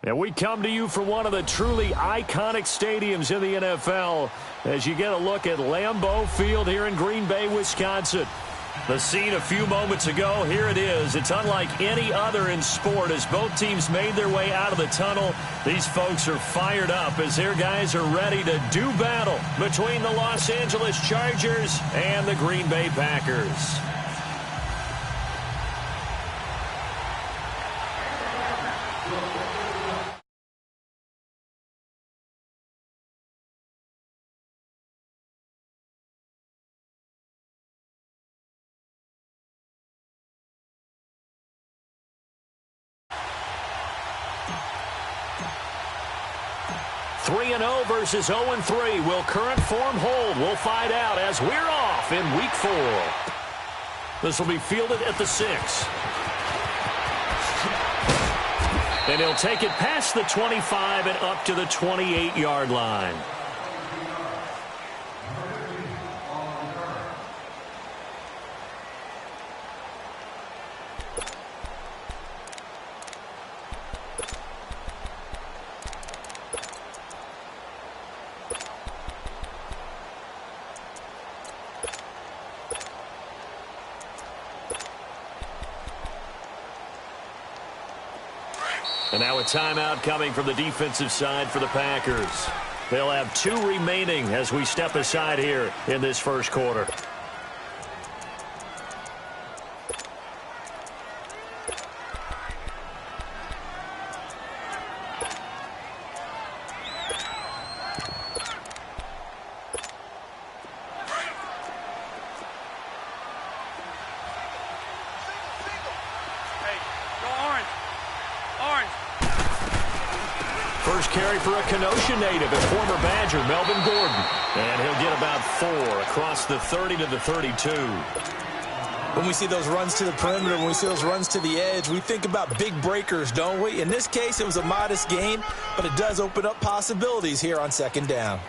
And we come to you from one of the truly iconic stadiums in the NFL as you get a look at Lambeau Field here in Green Bay, Wisconsin. The scene a few moments ago, here it is. It's unlike any other in sport as both teams made their way out of the tunnel. These folks are fired up as their guys are ready to do battle between the Los Angeles Chargers and the Green Bay Packers. Three 3-0 versus 0-3. Will current form hold? We'll find out as we're off in Week 4. This will be fielded at the 6. And he'll take it past the 25 and up to the 28-yard line. And now a timeout coming from the defensive side for the Packers. They'll have 2 remaining as we step aside here in this first quarter. First carry for a Kenosha native and former Badger, Melvin Gordon. And he'll get about 4 across the 30 to the 32. When we see those runs to the perimeter, when we see those runs to the edge, we think about big breakers, don't we? In this case, it was a modest gain, but it does open up possibilities here on second down.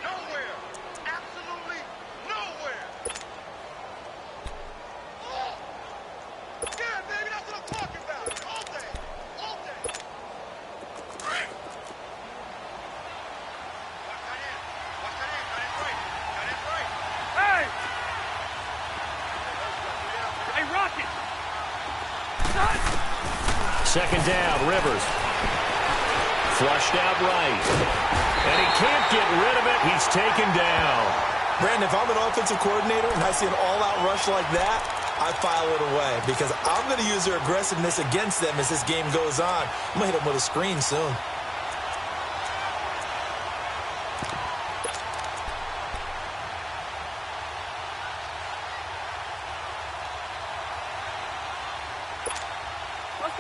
Second down, Rivers. Flushed out right. And he can't get rid of it. He's taken down. Brandon, if I'm an offensive coordinator and I see an all-out rush like that, I file it away because I'm going to use their aggressiveness against them as this game goes on. I'm going to hit them with a screen soon.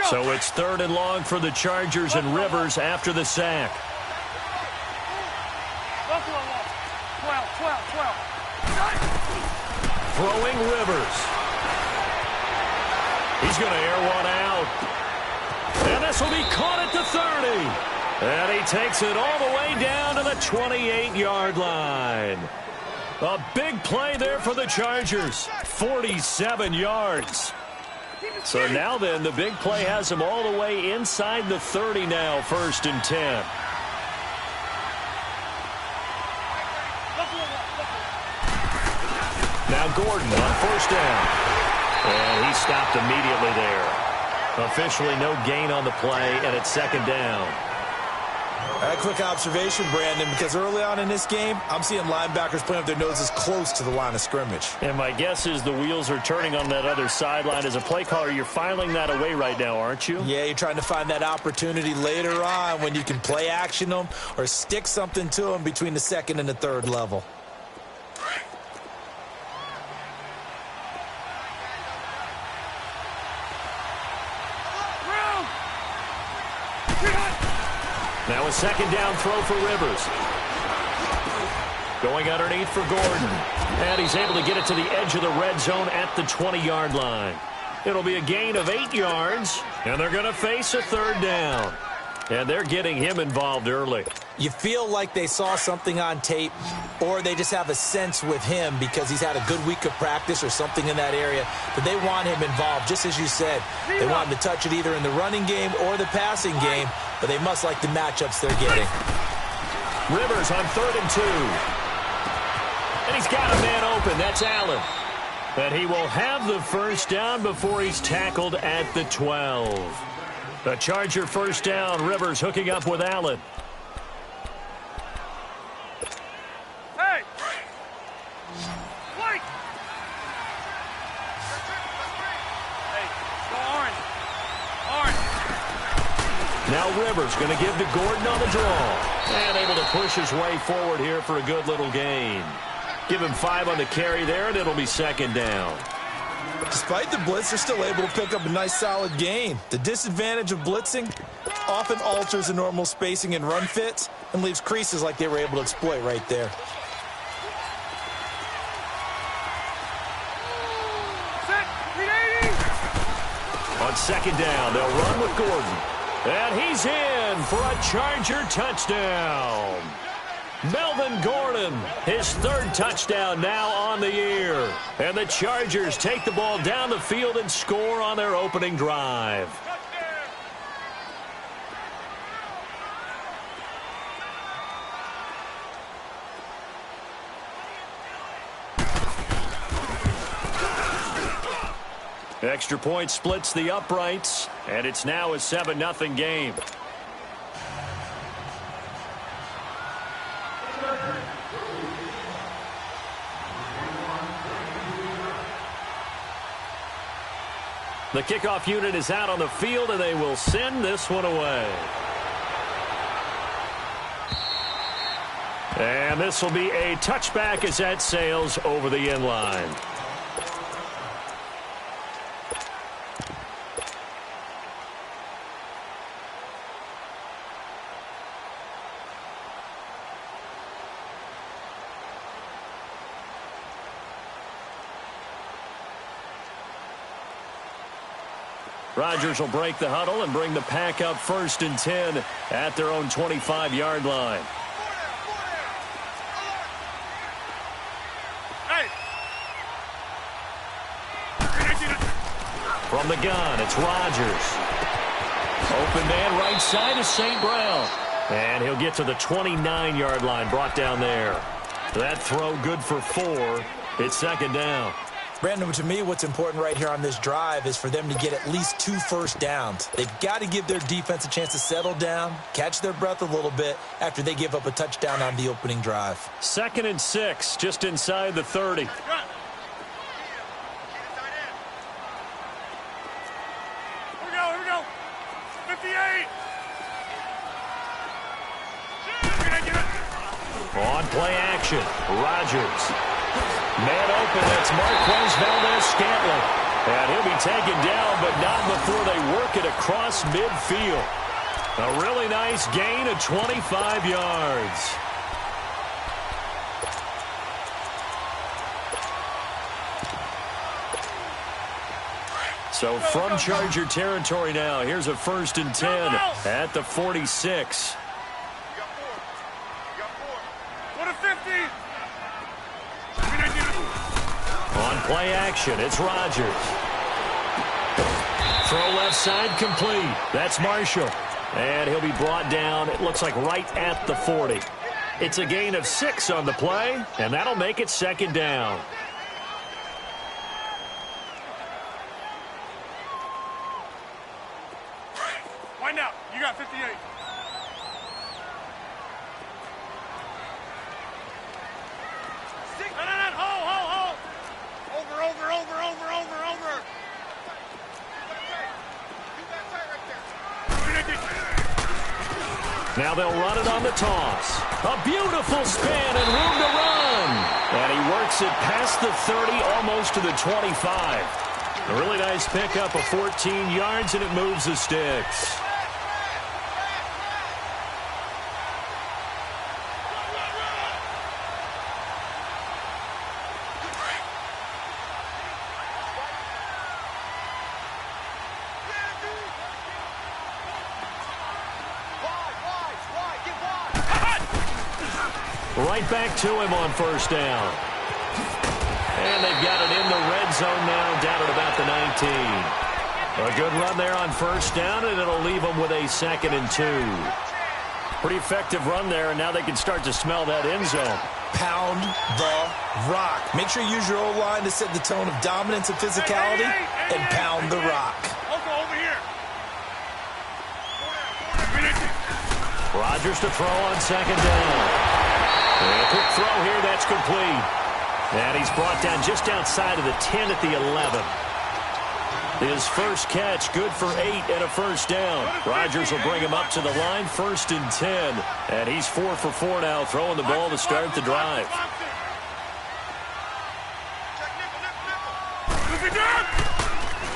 So it's 3rd and long for the Chargers and Rivers after the sack. 12. Throwing Rivers. He's going to air one out. And this will be caught at the 30. And he takes it all the way down to the 28-yard line. A big play there for the Chargers. 47 yards. So now then, the big play has him all the way inside the 30 now, 1st and 10. Now Gordon on 1st down. And he stopped immediately there. Officially no gain on the play, and it's 2nd down. A quick observation, Brandon, because early on in this game, I'm seeing linebackers playing with their noses close to the line of scrimmage. And my guess is the wheels are turning on that other sideline. As a play caller, you're filing that away right now, aren't you? Yeah, you're trying to find that opportunity later on when you can play action them or stick something to them between the 2nd and the 3rd level. Now a 2nd down throw for Rivers. Going underneath for Gordon. And he's able to get it to the edge of the red zone at the 20-yard line. It'll be a gain of 8 yards, and they're going to face a 3rd down. And they're getting him involved early. You feel like they saw something on tape, or they just have a sense with him because he's had a good week of practice or something in that area that they want him involved. Just as you said, they want him to touch it either in the running game or the passing game, but they must like the matchups they're getting. Rivers on 3rd and 2. And he's got a man open. That's Allen. And he will have the first down before he's tackled at the 12. The Charger first down. Rivers hooking up with Allen. Hey! Wait! Hey, go orange. Orange. Now Rivers going to give to Gordon on the draw. And able to push his way forward here for a good little gain. Give him 5 on the carry there, and it'll be 2nd down. Despite the blitz, they're still able to pick up a nice, solid gain. The disadvantage of blitzing often alters the normal spacing and run fits and leaves creases like they were able to exploit right there. On 2nd down, they'll run with Gordon. And he's in for a Charger touchdown. Melvin Gordon, his 3rd touchdown now on the year. And the Chargers take the ball down the field and score on their opening drive. Extra point splits the uprights, and it's now a 7-0 game. The kickoff unit is out on the field, and they will send this one away. And this will be a touchback as that sails over the end line. Rodgers will break the huddle and bring the pack up 1st and 10 at their own 25-yard line. From the gun, it's Rodgers. Open man right side is St. Brown. And he'll get to the 29-yard line, brought down there. That throw good for 4. It's 2nd down. Brandon, to me, what's important right here on this drive is for them to get at least 2 first downs. They've got to give their defense a chance to settle down, catch their breath a little bit after they give up a touchdown on the opening drive. 2nd and 6, just inside the 30. Here we go. 58. On play action, Rodgers. Man open, that's Marquez Valdez-Scantling. And he'll be taken down, but not before they work it across midfield. A really nice gain of 25 yards. So from Charger territory now, here's a 1st and 10 at the 46. On play action, it's Rodgers. Throw left side complete. That's Marshall. And he'll be brought down, it looks like right at the 40. It's a gain of 6 on the play, and that'll make it 2nd down. Wind out. You got 58. Hold. Over. Now they'll run it on the toss. A beautiful spin and room to run. And he works it past the 30, almost to the 25. A really nice pickup of 14 yards, and it moves the sticks. Right back to him on first down. And they've got it in the red zone now, down at about the 19. A good run there on first down, and it'll leave them with a 2nd and 2. Pretty effective run there, and now they can start to smell that end zone. Pound the rock. Make sure you use your O-line to set the tone of dominance and physicality, and pound the rock. Also over here. Rodgers to throw on 2nd down. And a quick throw here, that's complete. And he's brought down just outside of the 10 at the 11. His first catch, good for 8 and a first down. Rodgers will bring him up to the line, 1st and 10. And he's 4 for 4 now, throwing the ball to start the drive.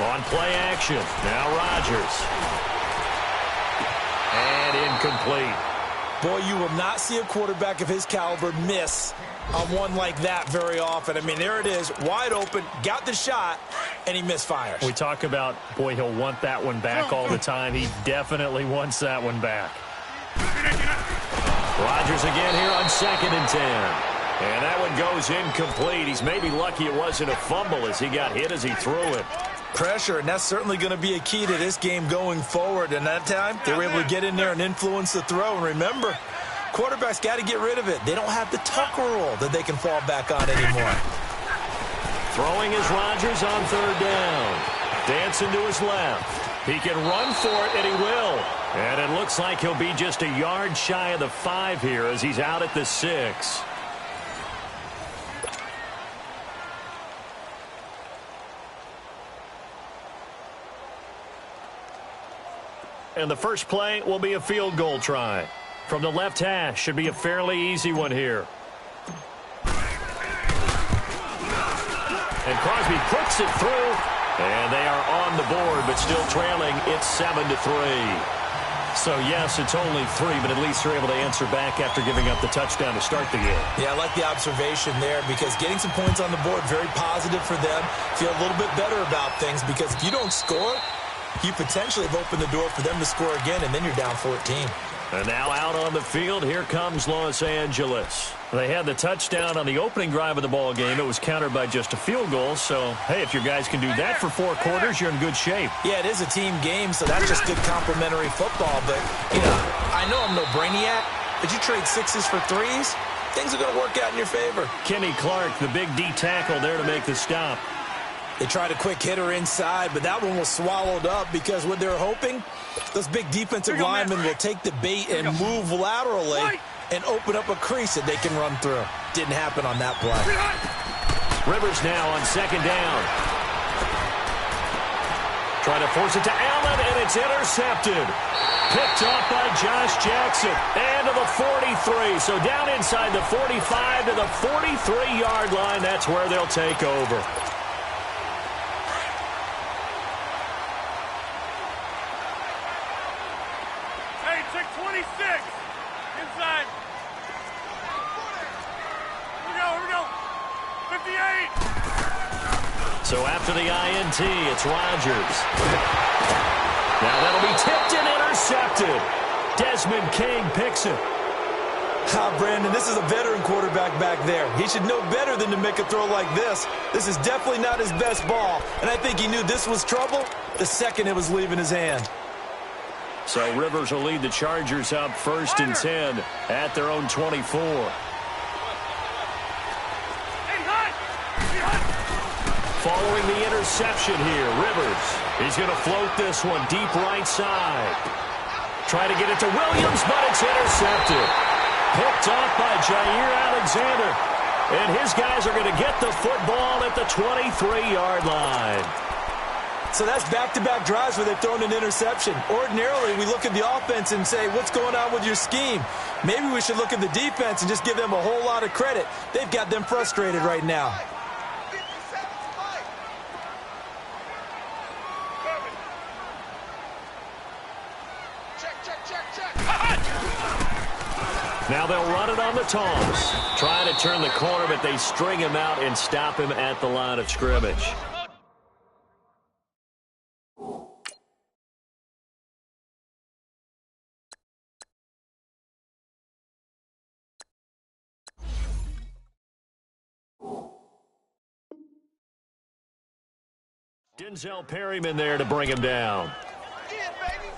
On play action, now Rodgers. And incomplete. Boy, you will not see a quarterback of his caliber miss on one like that very often. I mean, there it is, wide open, got the shot, and he misfires. We talk about, boy, he'll want that one back all the time. He definitely wants that one back. Rodgers again here on 2nd and 10. And that one goes incomplete. He's maybe lucky it wasn't a fumble as he got hit as he threw it. Pressure, and that's certainly going to be a key to this game going forward. And that time, they were able to get in there and influence the throw. And remember, quarterbacks got to get rid of it. They don't have the tuck rule that they can fall back on anymore. Throwing is Rodgers on 3rd down. Dancing to his left. He can run for it, and he will. And it looks like he'll be just a yard shy of the 5 here as he's out at the 6. And the first play will be a field goal try. From the left hash, should be a fairly easy one here. And Crosby puts it through. And they are on the board, but still trailing. It's 7-3. So, yes, it's only 3, but at least they're able to answer back after giving up the touchdown to start the game. Yeah, I like the observation there because getting some points on the board, very positive for them. Feel a little bit better about things because if you don't score, you potentially have opened the door for them to score again, and then you're down 14. And now out on the field, here comes Los Angeles. They had the touchdown on the opening drive of the ball game. It was countered by just a field goal. So, hey, if your guys can do that for 4 quarters, you're in good shape. Yeah, it is a team game, so that's just good complimentary football. But, you know, I know I'm no brainiac, but you trade 6s for 3s, things are going to work out in your favor. Kenny Clark, the big D tackle there to make the stop. They tried a quick hitter inside, but that one was swallowed up because what they're hoping, those big defensive linemen will take the bait and move laterally and open up a crease that they can run through. Didn't happen on that play. Rivers now on 2nd down. Trying to force it to Allen, and it's intercepted. Picked off by Josh Jackson. And to the 43. So down inside the 45 to the 43-yard line. That's where they'll take over. So after the INT, it's Rodgers. Now that'll be tipped and intercepted. Desmond King picks it. Brandon, this is a veteran quarterback back there. He should know better than to make a throw like this. This is definitely not his best ball, and I think he knew this was trouble the second it was leaving his hand. So Rivers will lead the Chargers up 1st and 10 at their own 24. Following the interception here, Rivers. He's going to float this one deep right side. Try to get it to Williams, but it's intercepted. Picked off by Jair Alexander. And his guys are going to get the football at the 23-yard line. So that's back-to-back drives where they've thrown an interception. Ordinarily, we look at the offense and say, what's going on with your scheme? Maybe we should look at the defense and just give them a whole lot of credit. They've got them frustrated right now. Now they'll run it on the toss. Trying to turn the corner, but they string him out and stop him at the line of scrimmage. Denzel Perryman there to bring him down. Yeah, baby.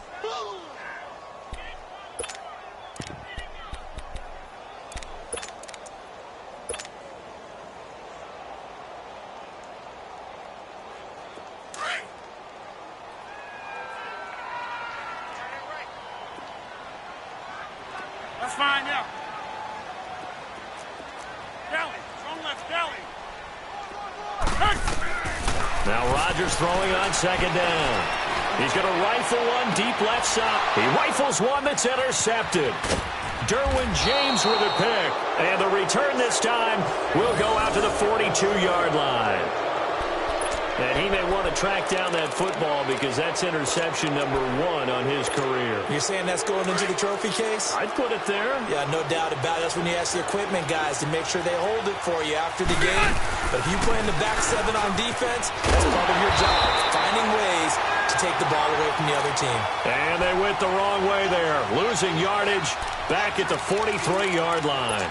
That's fine now. Galley. Strong left, Galley. Now Rodgers throwing on second down. He's going to rifle one deep left side. He rifles one that's intercepted. Derwin James with a pick. And the return this time will go out to the 42-yard line. And he may want to track down that football because that's interception number 1 on his career. You're saying that's going into the trophy case? I'd put it there. Yeah, no doubt about it. That's when you ask the equipment guys to make sure they hold it for you after the game. But if you play in the back 7 on defense, that's part of your job, finding ways to take the ball away from the other team. And they went the wrong way there, losing yardage back at the 43-yard line.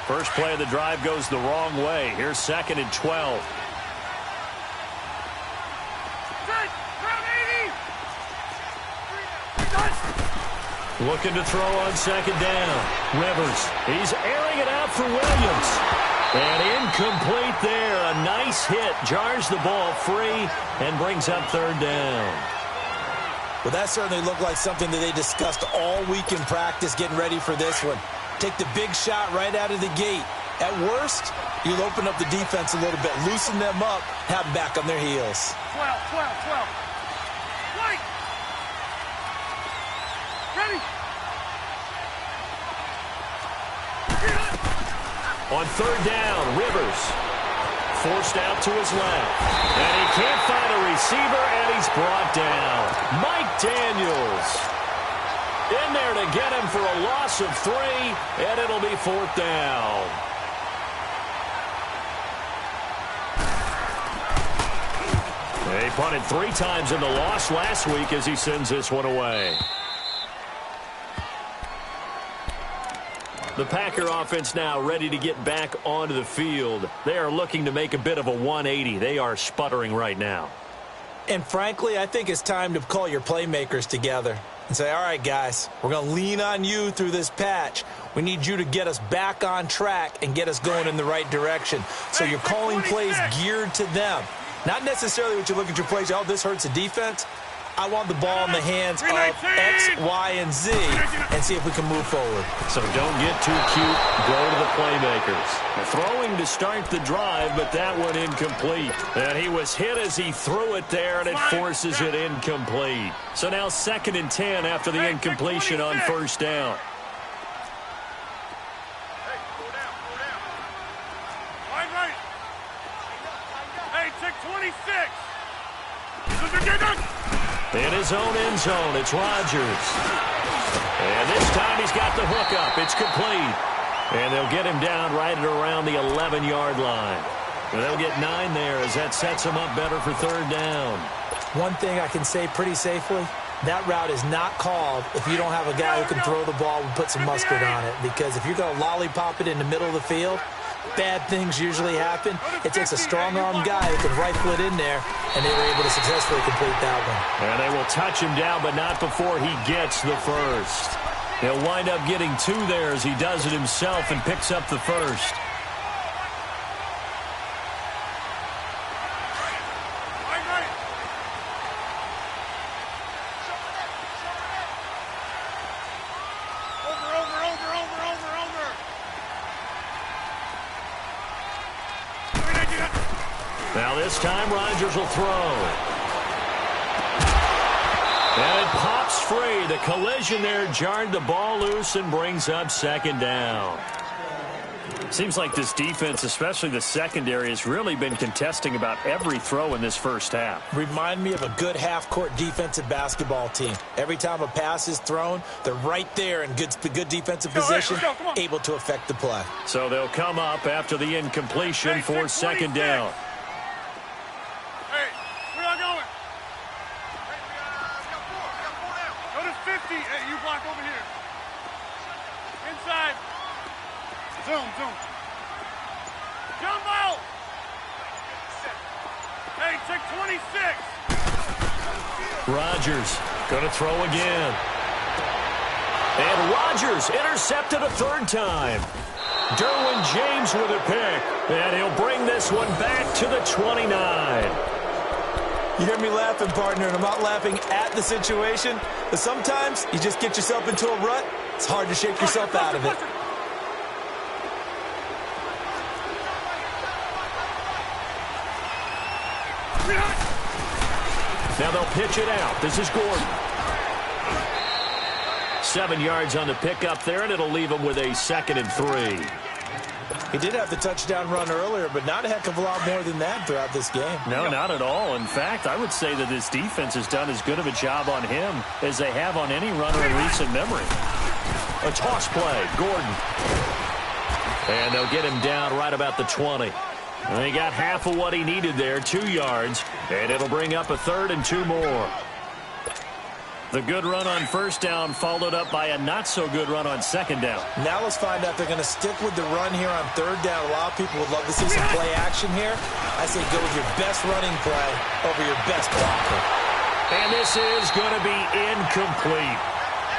First play of the drive goes the wrong way. Here's 2nd and 12. Looking to throw on second down. Rivers, he's airing it out for Williams. And incomplete there. A nice hit. Jars the ball free and brings up 3rd down. Well, that certainly looked like something that they discussed all week in practice getting ready for this one. Take the big shot right out of the gate. At worst, you'll open up the defense a little bit, loosen them up, have them back on their heels. 12. White. Ready. On 3rd down, Rivers forced out to his left. And he can't find a receiver, and he's brought down. Mike Daniels in there to get him for a loss of 3, and it'll be 4th down. He punted 3 times in the loss last week as he sends this one away. The Packer offense now ready to get back onto the field. They are looking to make a bit of a 180. They are sputtering right now. And frankly, I think it's time to call your playmakers together and say, all right, guys, we're going to lean on you through this patch. We need you to get us back on track and get us going in the right direction. So you're calling plays geared to them. Not necessarily what you look at your plays, oh, this hurts the defense. I want the ball in the hands of X, Y, and Z and see if we can move forward. So don't get too cute. Go to the playmakers. Throwing to start the drive, but that one incomplete. And he was hit as he threw it there, and it forces it incomplete. So now 2nd and 10 after the incompletion on 1st down. Right. Hey, check 26. In his own end zone, it's Rodgers. And this time he's got the hook up. It's complete. And they'll get him down right at around the 11-yard line. And they'll get 9 there as that sets him up better for 3rd down. One thing I can say pretty safely, that route is not called if you don't have a guy who can throw the ball and put some mustard on it. Because if you're going to lollipop it in the middle of the field, bad things usually happen. It takes a strong-arm guy who can rifle it in there, and they were able to successfully complete that one. And they will touch him down, but not before he gets the first. He'll wind up getting 2 there as he does it himself and picks up the first. Now this time Rodgers will throw. And it pops free. The collision there jarred the ball loose and brings up 2nd down. Seems like this defense, especially the secondary, has really been contesting about every throw in this first half. Remind me of a good half-court defensive basketball team. Every time a pass is thrown, they're right there in good defensive position, able to affect the play. So they'll come up after the incompletion for 2nd down. Hey, where y'all going? Go to 50. Hey, Hey, you block over here. Inside. Zoom, zoom. Jumbo! Hey, check 26. Rodgers going to throw again. And Rodgers intercepted a third time. Derwin James with a pick. And he'll bring this one back to the 29. You hear me laughing, partner, and I'm not laughing at the situation. But sometimes you just get yourself into a rut. It's hard to shake yourself out of it. Now they'll pitch it out. This is Gordon. 7 yards on the pickup there, and it'll leave him with a 2nd and 3. He did have the touchdown run earlier, but not a heck of a lot more than that throughout this game. No, not at all. In fact, I would say that this defense has done as good of a job on him as they have on any runner in recent memory. A toss play, Gordon. And they'll get him down right about the 20. And they got half of what he needed there, 2 yards, and it'll bring up a 3rd and 2 more. The good run on first down followed up by a not-so-good run on second down. Now let's find out if they're going to stick with the run here on third down. A lot of people would love to see some play action here. I say go with your best running play over your best blocker. And this is going to be incomplete.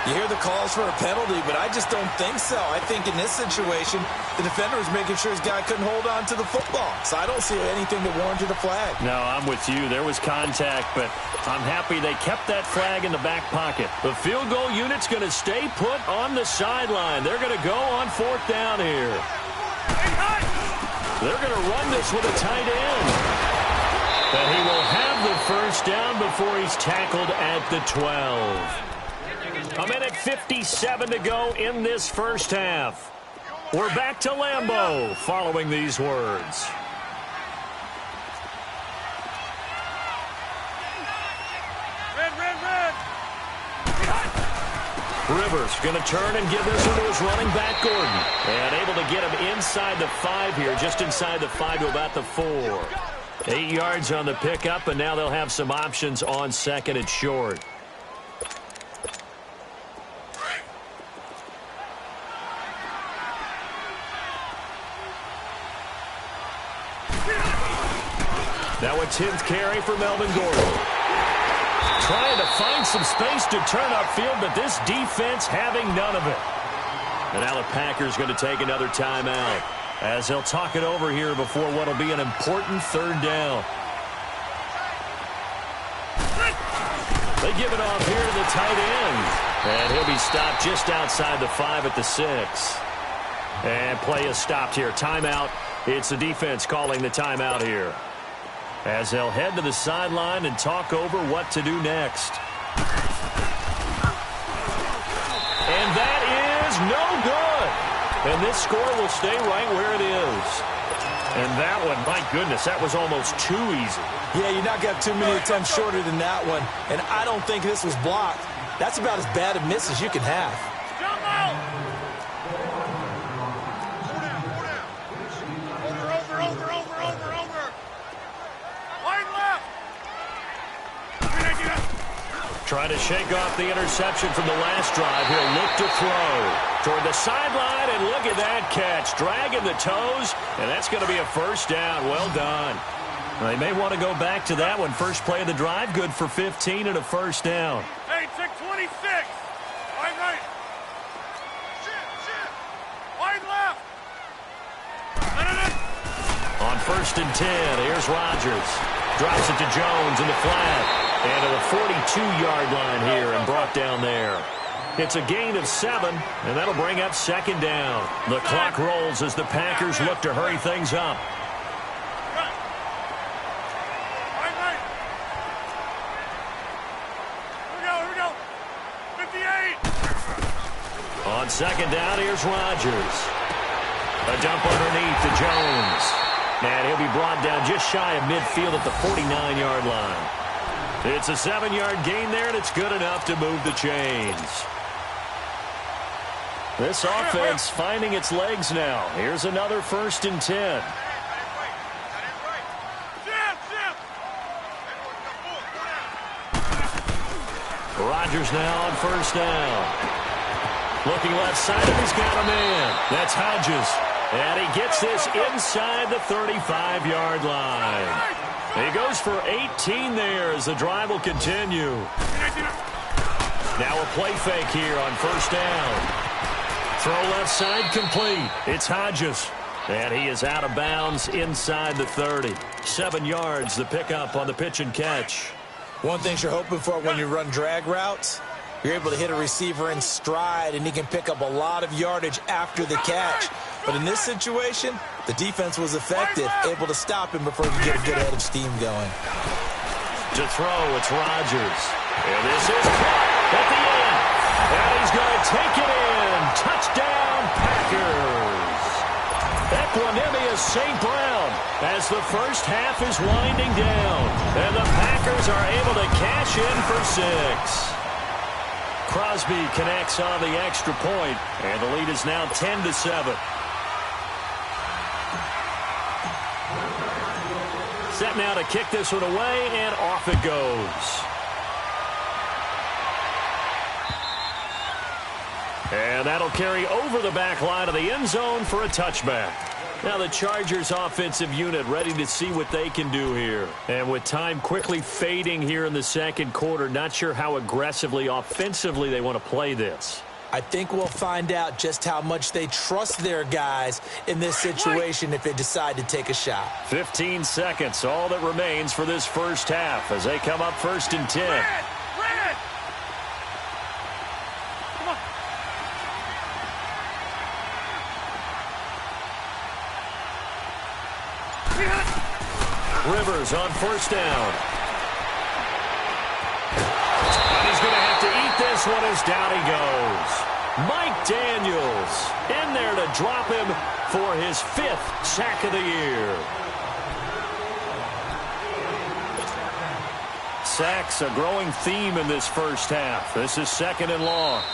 You hear the calls for a penalty, but I just don't think so. I think in this situation, the defender was making sure his guy couldn't hold on to the football. So I don't see anything that warranted a flag. No, I'm with you. There was contact, but I'm happy they kept that flag in the back pocket. The field goal unit's going to stay put on the sideline. They're going to go on 4th down here. They're going to run this with a tight end. And he will have the first down before he's tackled at the 12. A minute 57 to go in this first half. We're back to Lambeau following these words. Red. Rivers going to turn and give this one to his running back, Gordon. And able to get him inside the 5 here, just inside the 5 to about the 4. 8 yards on the pickup, and now they'll have some options on 2nd and short. Now a 10th carry for Melvin Gordon. Trying to find some space to turn upfield, but this defense having none of it. And now the Packers going to take another timeout as they'll talk it over here before what will be an important 3rd down. They give it off here to the tight end. And he'll be stopped just outside the 5 at the 6. And play is stopped here. Timeout. It's the defense calling the timeout here, as they'll head to the sideline and talk over what to do next. And that is no good. And this score will stay right where it is. And that one, my goodness, that was almost too easy. Yeah, you're not going to have too many attempts shorter than that one. And I don't think this was blocked. That's about as bad a miss as you can have. Trying to shake off the interception from the last drive. He'll look to throw toward the sideline, and look at that catch. Dragging the toes, and that's going to be a first down. Well done. They may want to go back to that one. First play of the drive, good for 15 and a first down. Hey, check 26. Wide right. Wide left. On 1st and 10, here's Rodgers. Drops it to Jones in the flat. And to the 42-yard line here and brought down there. It's a gain of 7, and that'll bring up 2nd down. The clock rolls as the Packers look to hurry things up. Here we go. 58. On 2nd down, here's Rodgers. A dump underneath to Jones. And he'll be brought down just shy of midfield at the 49-yard line. It's a 7-yard gain there, and it's good enough to move the chains. This offense finding its legs now. Here's another 1st and 10. Rodgers now on first down. Looking left side, and he's got a man. That's Hodges. And he gets this inside the 35-yard line. He goes for 18 there as the drive will continue. Now a play fake here on first down. Throw left side complete. It's Hodges. And he is out of bounds inside the 30. 7 yards, the pickup on the pitch and catch. One thing you're hoping for when you run drag routes, you're able to hit a receiver in stride, and he can pick up a lot of yardage after the catch. But in this situation, the defense was effective, able to stop him before he could get a good head of steam going. To throw, it's Rodgers. And this is caught at the end. And he's going to take it in. Touchdown, Packers. Equanimous St. Brown as the first half is winding down. And the Packers are able to cash in for 6. Crosby connects on the extra point, and the lead is now 10-7. Set now to kick this one away, and off it goes. And that'll carry over the back line of the end zone for a touchback. Now the Chargers offensive unit ready to see what they can do here. And with time quickly fading here in the second quarter, not sure how aggressively, offensively they want to play this. I think we'll find out just how much they trust their guys in this situation if they decide to take a shot. 15 seconds, all that remains for this first half as they come up 1st and 10. Red! Come on. Rivers on first down. And he's going to have to eat this one as down he goes. Mike Daniels in there to drop him for his 5th sack of the year. Sacks a growing theme in this first half. This is 2nd and long.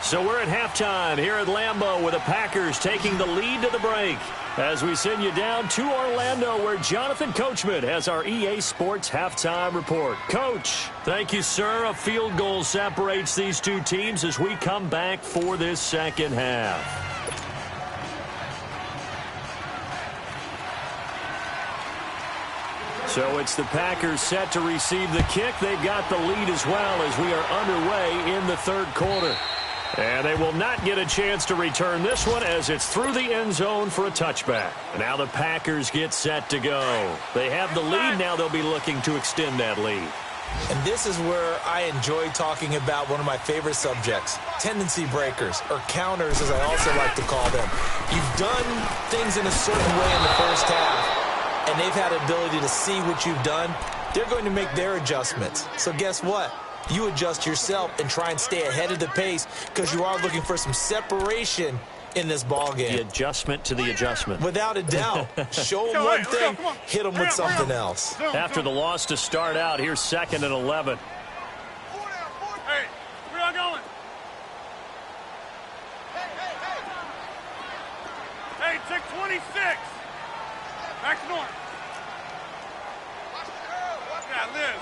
So we're at halftime here at Lambeau with the Packers taking the lead to the break. As we send you down to Orlando where Jonathan Coachman has our EA Sports halftime report. Coach, thank you, sir. A field goal separates these two teams as we come back for this second half. So it's the Packers set to receive the kick. They've got the lead as well as we are underway in the third quarter. And they will not get a chance to return this one as it's through the end zone for a touchback. Now the Packers get set to go. They have the lead. Now they'll be looking to extend that lead. And this is where I enjoy talking about one of my favorite subjects, tendency breakers, or counters as I also like to call them. You've done things in a certain way in the first half, and they've had the ability to see what you've done. They're going to make their adjustments. So guess what? You adjust yourself and try and stay ahead of the pace because you are looking for some separation in this ball game. The adjustment to the adjustment. Without a doubt. Show them one thing, hit them with something else. After the loss to start out, here's 2nd and 11. Hey, where y'all going? Hey, check 26. Back north. Yeah, Liz.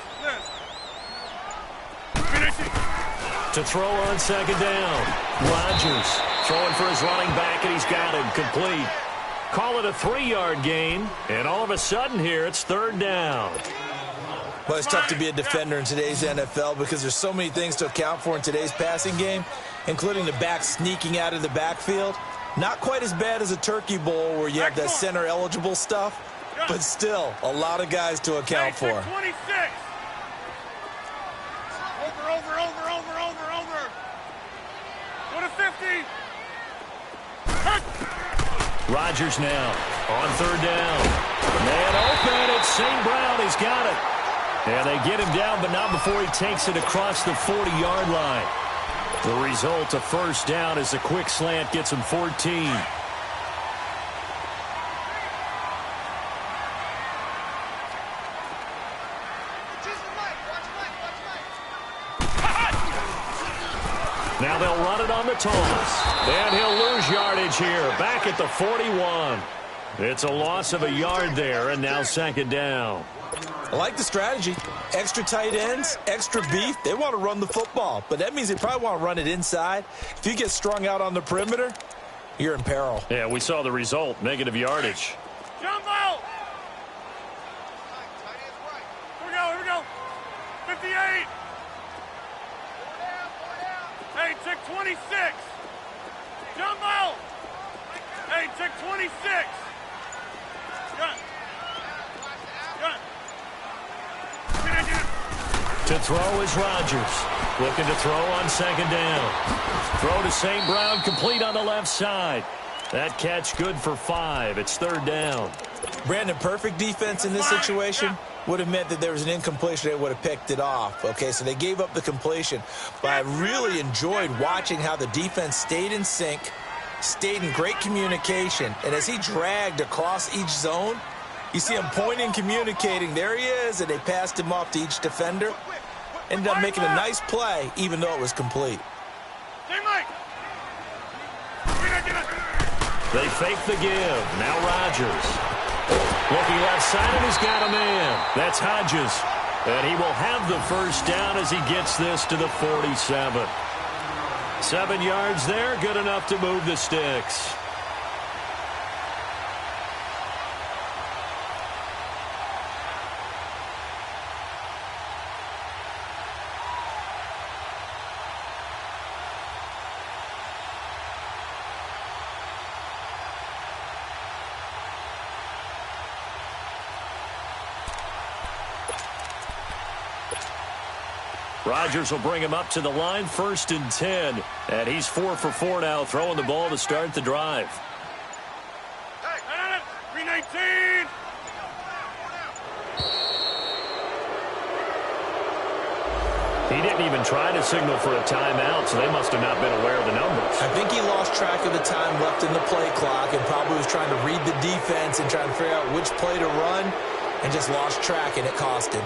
To throw on 2nd down. Rodgers throwing for his running back, and he's got him complete. Call it a 3-yard gain, and all of a sudden here it's 3rd down. Well, it's tough to be a defender in today's NFL because there's so many things to account for in today's passing game, including the back sneaking out of the backfield. Not quite as bad as a turkey bowl where you have that center-eligible stuff, but still a lot of guys to account for. 26. Over. Go to 50. Rodgers now on 3rd down. Man open, it's St. Brown. He's got it. And they get him down, but not before he takes it across the 40-yard line. The result, a first down as the quick slant gets him 14. Now they'll run it on the toss. And he'll lose yardage here. Back at the 41. It's a loss of a yard there, and now 2nd down. I like the strategy. Extra tight ends, extra beef. They want to run the football, but that means they probably want to run it inside. If you get strung out on the perimeter, you're in peril. Yeah, we saw the result, negative yardage. Jumbo! Here we go. 58. Hey, check 26. Jumbo! Hey, check 26. Gun. To throw is Rodgers. Looking to throw on second down. Throw to St. Brown, complete on the left side. That catch good for 5. It's third down. Brandon, perfect defense in this situation would have meant that there was an incompletion. They would have picked it off. Okay, so they gave up the completion. But I really enjoyed watching how the defense stayed in sync, stayed in great communication. And as he dragged across each zone, you see him pointing, communicating. There he is, and they passed him off to each defender. Ended up making a nice play, even though it was complete. They fake the give. Now Rodgers. Looking left side, and he's got a man. That's Hodges. And he will have the first down as he gets this to the 47. 7 yards there, good enough to move the sticks. Rodgers will bring him up to the line, 1st and 10. And he's 4 for 4 now, throwing the ball to start the drive. Hey, 319. He didn't even try to signal for a timeout, so they must have not been aware of the numbers. I think he lost track of the time left in the play clock and probably was trying to read the defense and trying to figure out which play to run and just lost track, and it cost him.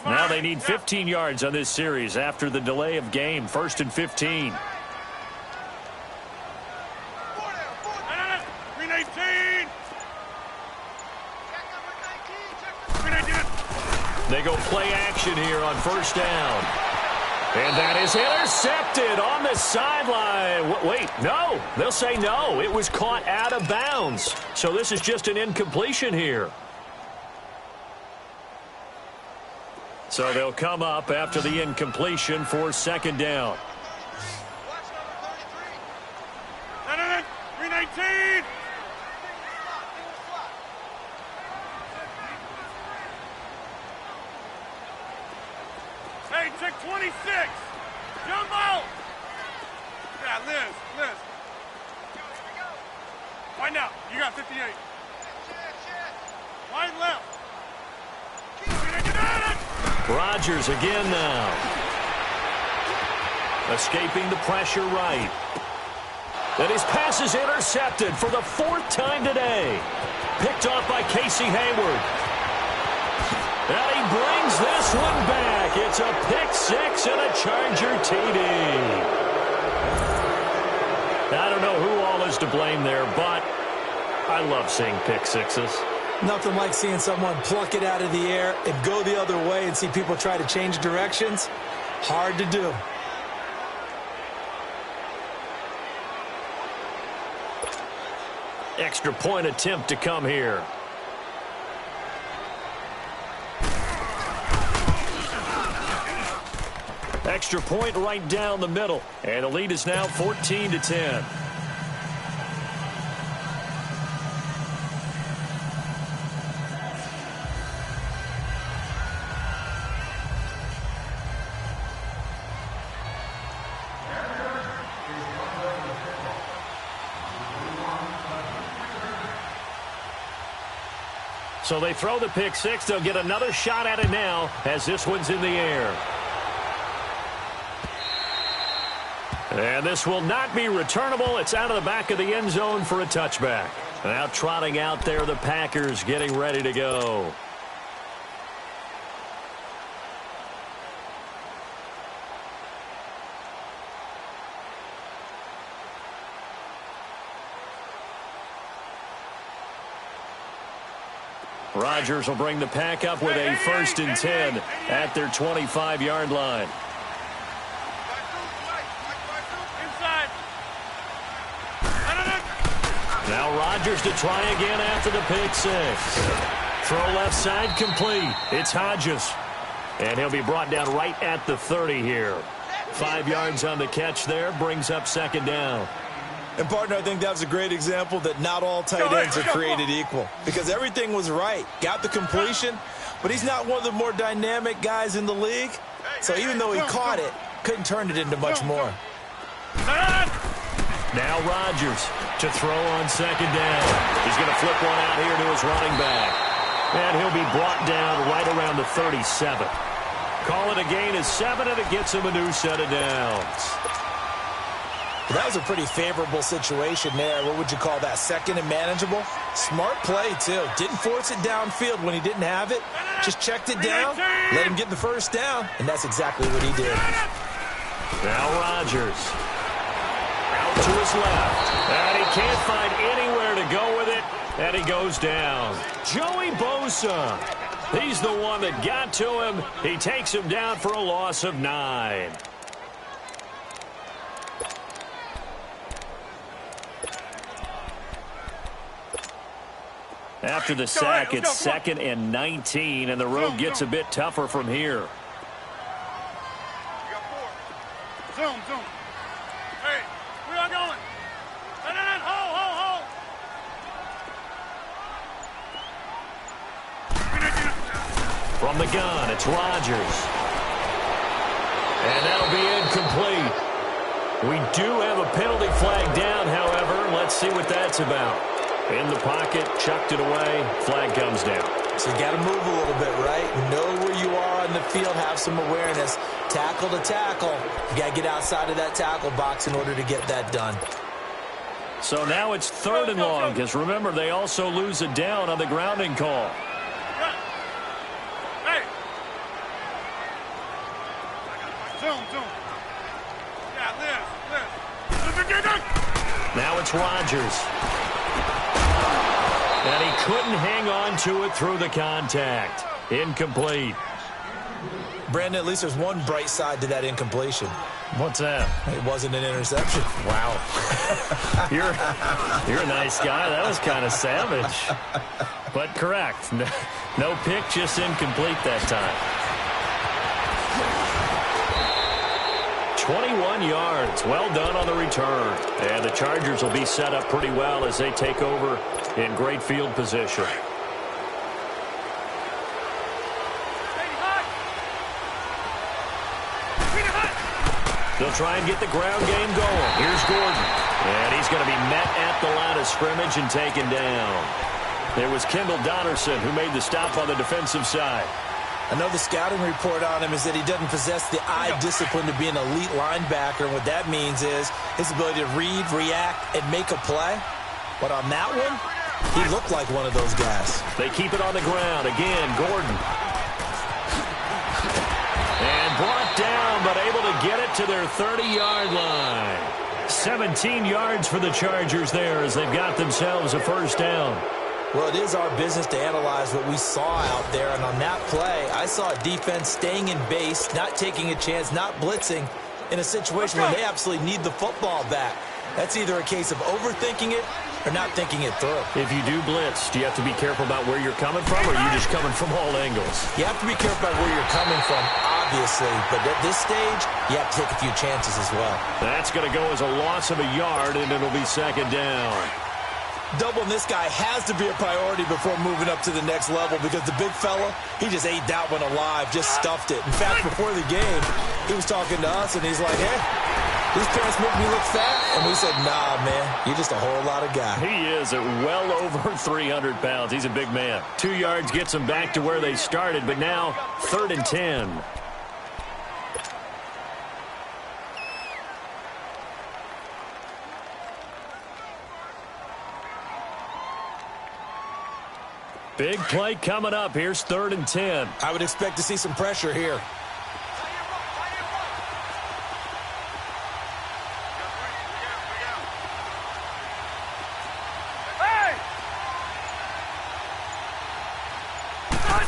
Now they need 15 yards on this series after the delay of game. 1st and 15. 319. They go play action here on 1st down. And that is intercepted on the sideline. Wait, no. They'll say no. It was caught out of bounds. So this is just an incompletion here. So they'll come up after the incompletion for 2nd down. 319. Hey, check 26. Jumbo. Yeah, Liz. Find out. You got 58. Wide left. Rodgers again now. Escaping the pressure right. And his pass is intercepted for the 4th time today. Picked off by Casey Hayward. And he brings this one back. It's a pick 6 and a Charger TD. I don't know who all is to blame there, but I love seeing pick 6s. Nothing like seeing someone pluck it out of the air and go the other way and see people try to change directions. Hard to do. Extra point attempt to come here. Extra point right down the middle. And the lead is now 14-10. So they throw the pick 6. They'll get another shot at it now as this one's in the air. And this will not be returnable. It's out of the back of the end zone for a touchback. Now trotting out there, the Packers getting ready to go. Rodgers will bring the pack up with a 1st and 10 at their 25-yard line. Now Rodgers to try again after the pick 6. Throw left side complete. It's Hodges. And he'll be brought down right at the 30 here. 5 yards on the catch there. Brings up 2nd down. And, partner, I think that was a great example that not all tight ends are created equal. Because everything was right. Got the completion, but he's not one of the more dynamic guys in the league. So even though he caught it, couldn't turn it into much more. Now Rodgers to throw on 2nd down. He's going to flip one out here to his running back. And he'll be brought down right around the 37. Call it a gain of 7, and it gets him a new set of downs. That was a pretty favorable situation there. What would you call that? 2nd and manageable? Smart play, too. Didn't force it downfield when he didn't have it. Just checked it down, let him get the 1st down, and that's exactly what he did. Now Rodgers out to his left. And he can't find anywhere to go with it, and he goes down. Joey Bosa. He's the one that got to him. He takes him down for a loss of 9. After the sack, it's 2nd and 19, and the road gets a bit tougher from here. Zoom. Hey, we are going. Hold. From the gun, it's Rodgers. And that'll be incomplete. We do have a penalty flag down, however. Let's see what that's about. In the pocket, chucked it away, flag comes down. So you got to move a little bit, right? Know where you are on the field, have some awareness. Tackle to tackle. You got to get outside of that tackle box in order to get that done. So now it's 3rd and long, because remember, they also lose it down on the grounding call. Hey. Zoom. Yeah, Liz. Now it's Rodgers. And he couldn't hang on to it through the contact. Incomplete. Brandon, at least there's one bright side to that incompletion. What's that? It wasn't an interception. Wow. You're a nice guy. That was kind of savage. But correct. No pick, just incomplete that time. 21 yards. Well done on the return. And the Chargers will be set up pretty well as they take over in great field position. They'll try and get the ground game going. Here's Gordon. And he's going to be met at the line of scrimmage and taken down. It was Kendall Donnerson who made the stop on the defensive side. I know the scouting report on him is that he doesn't possess the eye discipline to be an elite linebacker. And what that means is his ability to read, react, and make a play. But on that one, he looked like one of those guys. They keep it on the ground. Again, Gordon. And brought down, but able to get it to their 30-yard line. 17 yards for the Chargers there as they've got themselves a 1st down. Well, it is our business to analyze what we saw out there. And on that play, I saw a defense staying in base, not taking a chance, not blitzing in a situation where they absolutely need the football back. That's either a case of overthinking it or not thinking it through. If you do blitz, do you have to be careful about where you're coming from, or are you just coming from all angles? You have to be careful about where you're coming from, obviously. But at this stage, you have to take a few chances as well. That's going to go as a loss of a yard, and it'll be 2nd down. Doubling this guy has to be a priority before moving up to the next level, because the big fella, he just ate that one alive, just stuffed it. In fact, before the game, he was talking to us, and he's like, hey, these pants make me look fat. And we said, nah, man, you're just a whole lot of guy. He is at well over 300 pounds. He's a big man. 2 yards gets them back to where they started, but now 3rd and 10. Big play coming up. Here's 3rd and 10. I would expect to see some pressure here.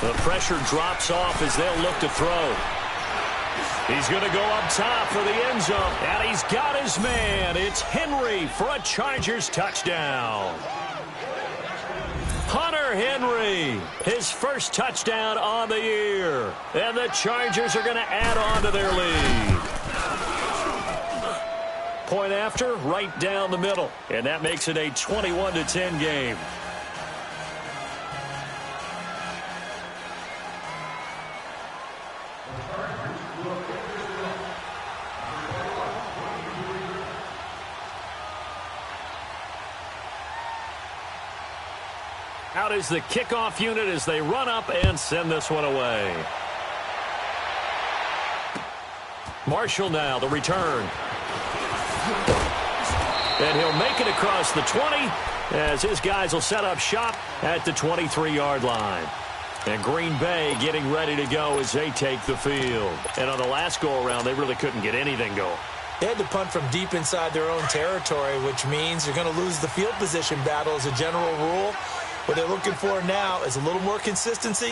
The pressure drops off as they'll look to throw. He's going to go up top for the end zone. And he's got his man. It's Henry for a Chargers touchdown. Hunter Henry, his first touchdown on the year. And the Chargers are going to add on to their lead. Point after, right down the middle. And that makes it a 21-10 game. Out is the kickoff unit as they run up and send this one away. Marshall now, the return. And he'll make it across the 20 as his guys will set up shop at the 23-yard line. And Green Bay getting ready to go as they take the field. And on the last go-around, they really couldn't get anything going. They had to punt from deep inside their own territory, which means they're going to lose the field position battle as a general rule. What they're looking for now is a little more consistency,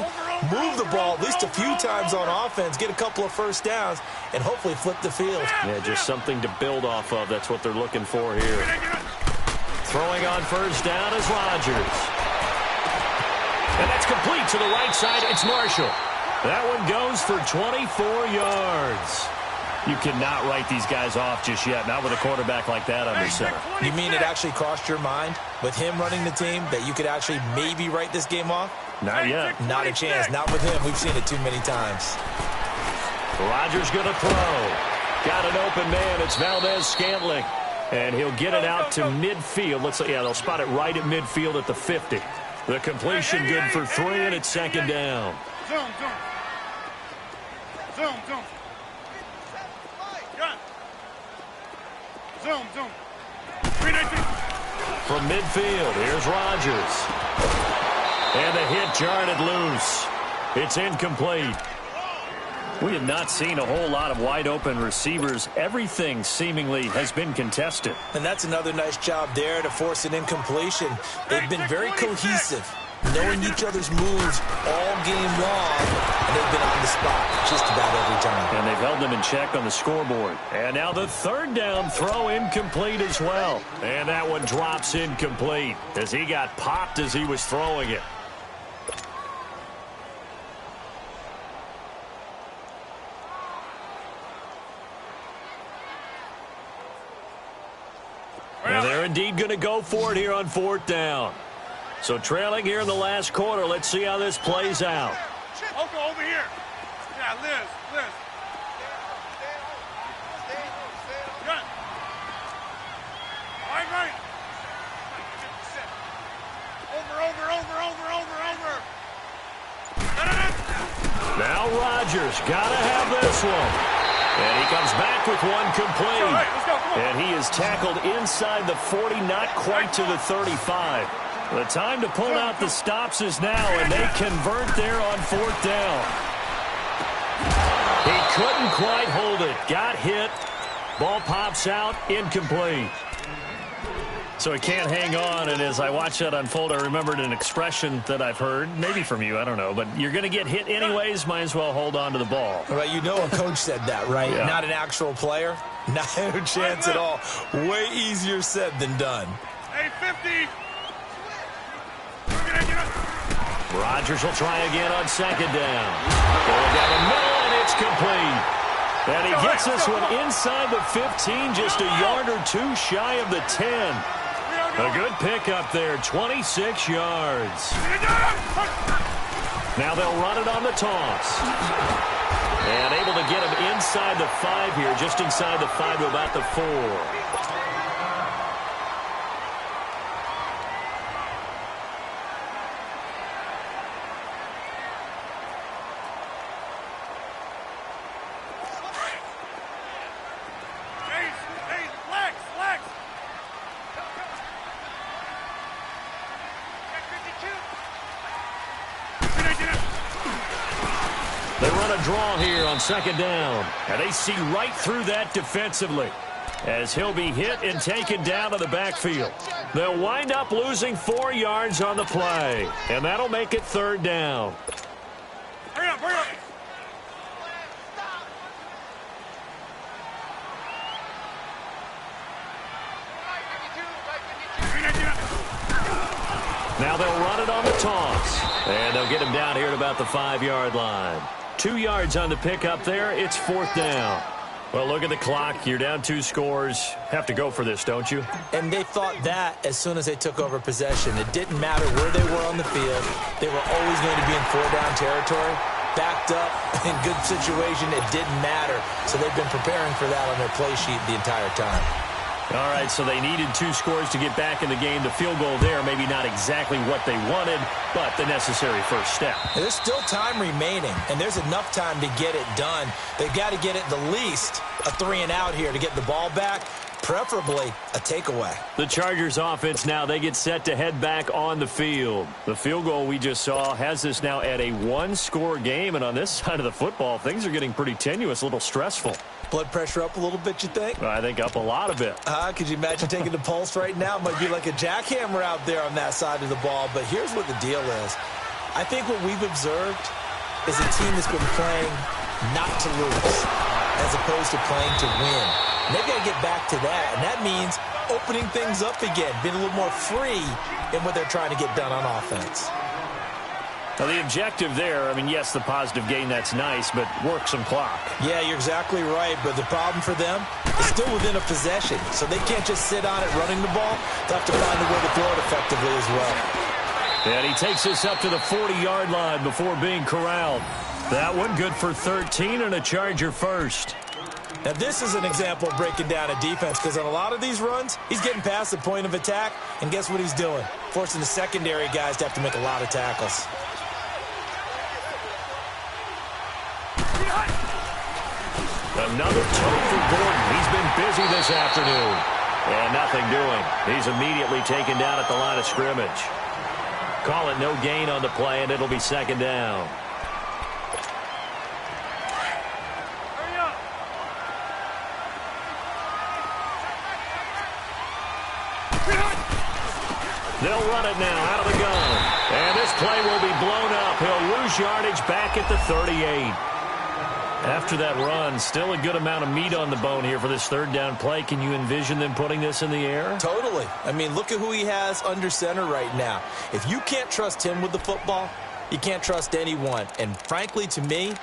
move the ball at least a few times on offense, get a couple of first downs, and hopefully flip the field. Yeah, just something to build off of. That's what they're looking for here. Throwing on first down is Rodgers. And that's complete to the right side. It's Marshall. That one goes for 24 yards. You cannot write these guys off just yet, not with a quarterback like that under center. You mean it actually crossed your mind with him running the team that you could actually maybe write this game off? Not yet. Not a chance. Not with him. We've seen it too many times. Rodgers going to throw. Got an open man. It's Valdez-Scantling. And he'll get it out to midfield. Let's see. Yeah, they'll spot it right at midfield at the 50. The completion good for 3, and it's 2nd down. Zone. Zone. 319. From midfield, here's Rodgers. And the hit jarred loose. It's incomplete. We have not seen a whole lot of wide-open receivers. Everything seemingly has been contested. And that's another nice job there to force an incompletion. They've been very cohesive, knowing each other's moves all game long, and they've been on the spot just about every time. And they've held them in check on the scoreboard. And now the 3rd down throw incomplete as well. And that one drops incomplete as he got popped as he was throwing it. And they're indeed going to go for it here on 4th down. So trailing here in the last quarter. Let's see how this plays out. Oko, over here. Yeah, Liz. Gun. Right. Over. Now Rodgers got to have this one. And he comes back with one complete. Let's go. And he is tackled inside the 40, not quite to the 35. The time to pull out the stops is now, and they convert there on 4th down. He couldn't quite hold it. Got hit. Ball pops out. Incomplete. So he can't hang on, and as I watched that unfold, I remembered an expression that I've heard, maybe from you, I don't know, but you're going to get hit anyways, might as well hold on to the ball. Right, you know a coach said that, right? Yeah. Not an actual player. Not a chance at all. Way easier said than done. Hey, 50. Rodgers will try again on 2nd down. Going down the middle, and it's complete. And he gets this one inside the 15, just a yard or two shy of the 10. A good pickup there, 26 yards. Now they'll run it on the toss. And able to get him inside the 5 here, just inside the 5 to about the 4. draw here on second down. And they see right through that defensively as he'll be hit and taken down to the backfield. They'll wind up losing 4 yards on the play, and that'll make it third down. Hurry up, hurry up. Now they'll run it on the toss, and they'll get him down here at about the 5-yard line. 2 yards on the pickup there. It's fourth down. Well, look at the clock. You're down 2 scores. Have to go for this, don't you? And they thought that as soon as they took over possession. It didn't matter where they were on the field. They were always going to be in 4-down territory. Backed up, in good situation, it didn't matter. So they've been preparing for that on their play sheet the entire time. All right, so they needed 2 scores to get back in the game. The field goal there, maybe not exactly what they wanted, but the necessary first step. And there's still time remaining, and there's enough time to get it done. They've got to get it the least a 3-and-out here to get the ball back, preferably a takeaway. The Chargers offense now, they get set to head back on the field. The field goal we just saw has this now at a 1-score game, and on this side of the football, things are getting pretty tenuous, a little stressful. Blood pressure up a little bit, you think? I think up a lot of it. Could you imagine taking the pulse right now? It might be like a jackhammer out there on that side of the ball. But here's what the deal is. I think what we've observed is a team that's been playing not to lose as opposed to playing to win. And they've got to get back to that. And that means opening things up again, being a little more free in what they're trying to get done on offense. Now, the objective there, I mean, yes, the positive gain, that's nice, but work some clock. Yeah, you're exactly right, but the problem for them is still within a possession, so they can't just sit on it running the ball. They'll have to find a way to throw it effectively as well. And he takes us up to the 40-yard line before being corralled. That one good for 13 and a Charger first. Now, this is an example of breaking down a defense, because on a lot of these runs, he's getting past the point of attack, and guess what he's doing? Forcing the secondary guys to have to make a lot of tackles. Another toe for Gordon. He's been busy this afternoon. And nothing doing. He's immediately taken down at the line of scrimmage. Call it no gain on the play, and it'll be second down. Hurry up. They'll run it now out of the gun. And this play will be blown up. He'll lose yardage back at the 38. After that run, still a good amount of meat on the bone here for this third down play. Can you envision them putting this in the air? Totally. I mean, look at who he has under center right now. If you can't trust him with the football, you can't trust anyone. And frankly, to me,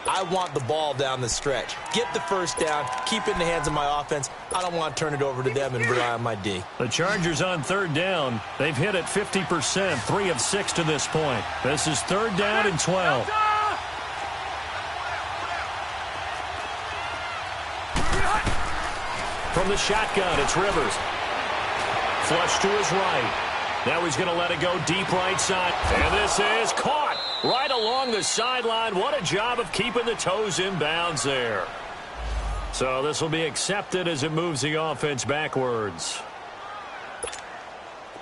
I want the ball down the stretch. Get the first down, keep it in the hands of my offense. I don't want to turn it over to them and rely on my D. The Chargers on third down. They've hit it 50%, 3 of 6 to this point. This is third down and 12. From the shotgun, it's Rivers. Flush to his right. Now he's going to let it go deep right side. And this is caught right along the sideline. What a job of keeping the toes in bounds there. So this will be accepted as it moves the offense backwards.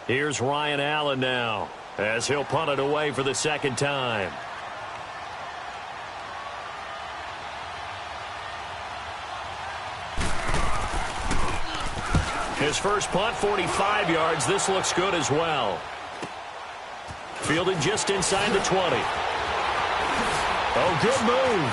Here's Ryan Allen now as he'll punt it away for the second time. His first punt, 45 yards. This looks good as well. Fielded just inside the 20. Oh, good move.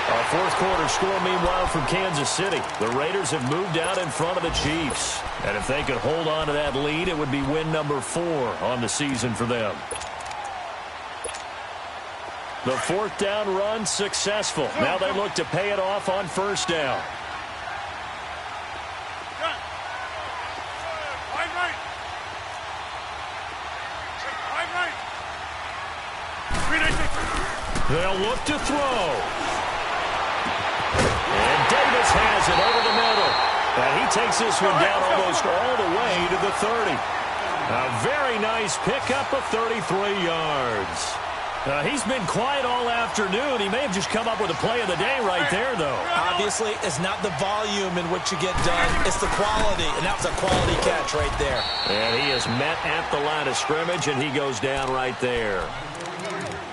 Our fourth quarter score, meanwhile, from Kansas City. The Raiders have moved out in front of the Chiefs. And if they could hold on to that lead, it would be win number 4 on the season for them. The fourth down run successful. Now they look to pay it off on first down. They'll look to throw. And Davis has it over the middle. And he takes this one down almost all the way to the 30. A very nice pickup of 33 yards. He's been quiet all afternoon. He may have just come up with a play of the day right there, though. Obviously, it's not the volume in which you get done. It's the quality, and that was a quality catch right there. And he is met at the line of scrimmage, and he goes down right there.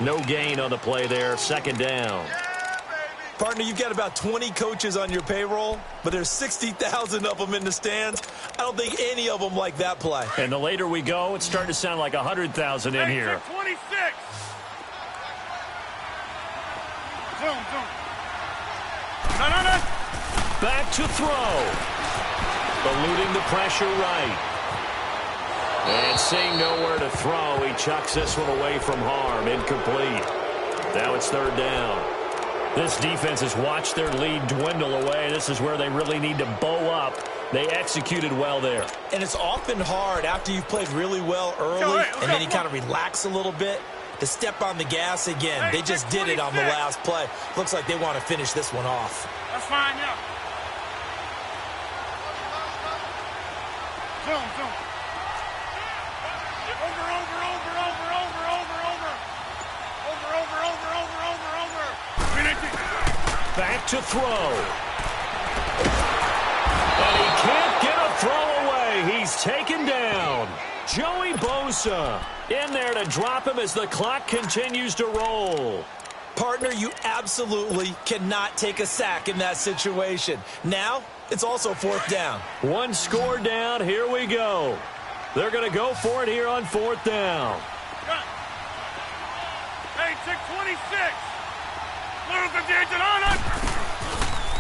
No gain on the play there. Second down. Partner, you've got about 20 coaches on your payroll, but there's 60,000 of them in the stands. I don't think any of them like that play. And the later we go, it's starting to sound like 100,000 in here. 26. Zoom. No. Back to throw. Eluding the pressure right. And seeing nowhere to throw, he chucks this one away from harm. Incomplete. Now it's third down. This defense has watched their lead dwindle away. This is where they really need to bow up. They executed well there. And it's often hard after you've played really well early and then you kind of relax a little bit to step on the gas again. They just did it on the last play. Looks like they want to finish this one off. That's fine, yeah. Zoom. Back to throw. And he can't get a throw away. He's taken down. Joey Bosa in there to drop him as the clock continues to roll. Partner, you absolutely cannot take a sack in that situation. Now, it's also fourth down. One score down. Here we go. They're going to go for it here on fourth down. Hey, 626.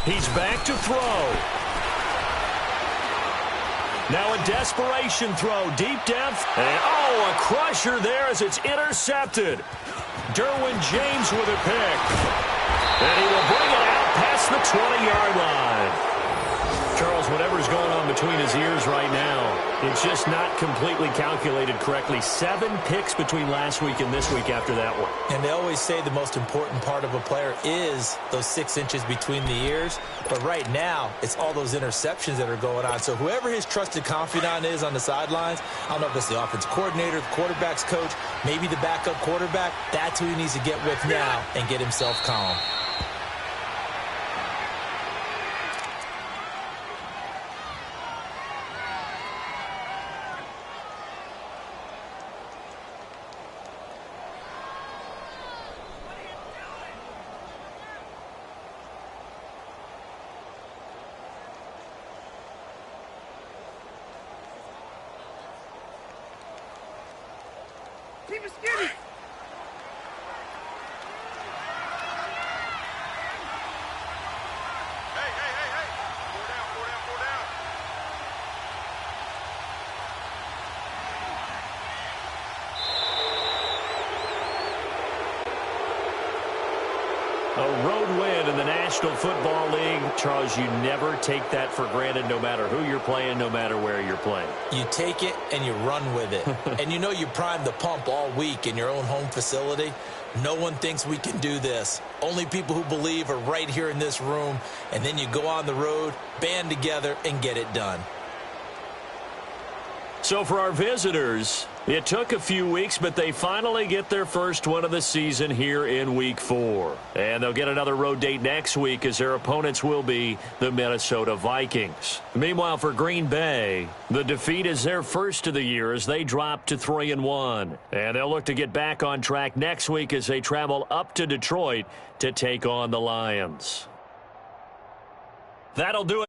He's back to throw. Now a desperation throw deep down. And a crusher there as it's intercepted. Derwin James with a pick. And he will bring it out past the 20-yard line. Charles, whatever's going on between his ears right now, it's just not completely calculated correctly. 7 picks between last week and this week after that one. And they always say the most important part of a player is those 6 inches between the ears. But right now, it's all those interceptions that are going on. So whoever his trusted confidant is on the sidelines, I don't know if it's the offense coordinator, the quarterback's coach, maybe the backup quarterback, that's who he needs to get with now and get himself calm. Keep it skinny. Hey. Four down. A road win in the National Football League. Charles, you never take that for granted no matter who you're playing, no matter where you're playing. You take it and you run with it. And you know you primed the pump all week in your own home facility. No one thinks we can do this. Only people who believe are right here in this room. And then you go on the road, band together, and get it done. So for our visitors, it took a few weeks, but they finally get their first one of the season here in Week 4. And they'll get another road date next week as their opponents will be the Minnesota Vikings. Meanwhile, for Green Bay, the defeat is their first of the year as they drop to 3-1. And they'll look to get back on track next week as they travel up to Detroit to take on the Lions. That'll do it.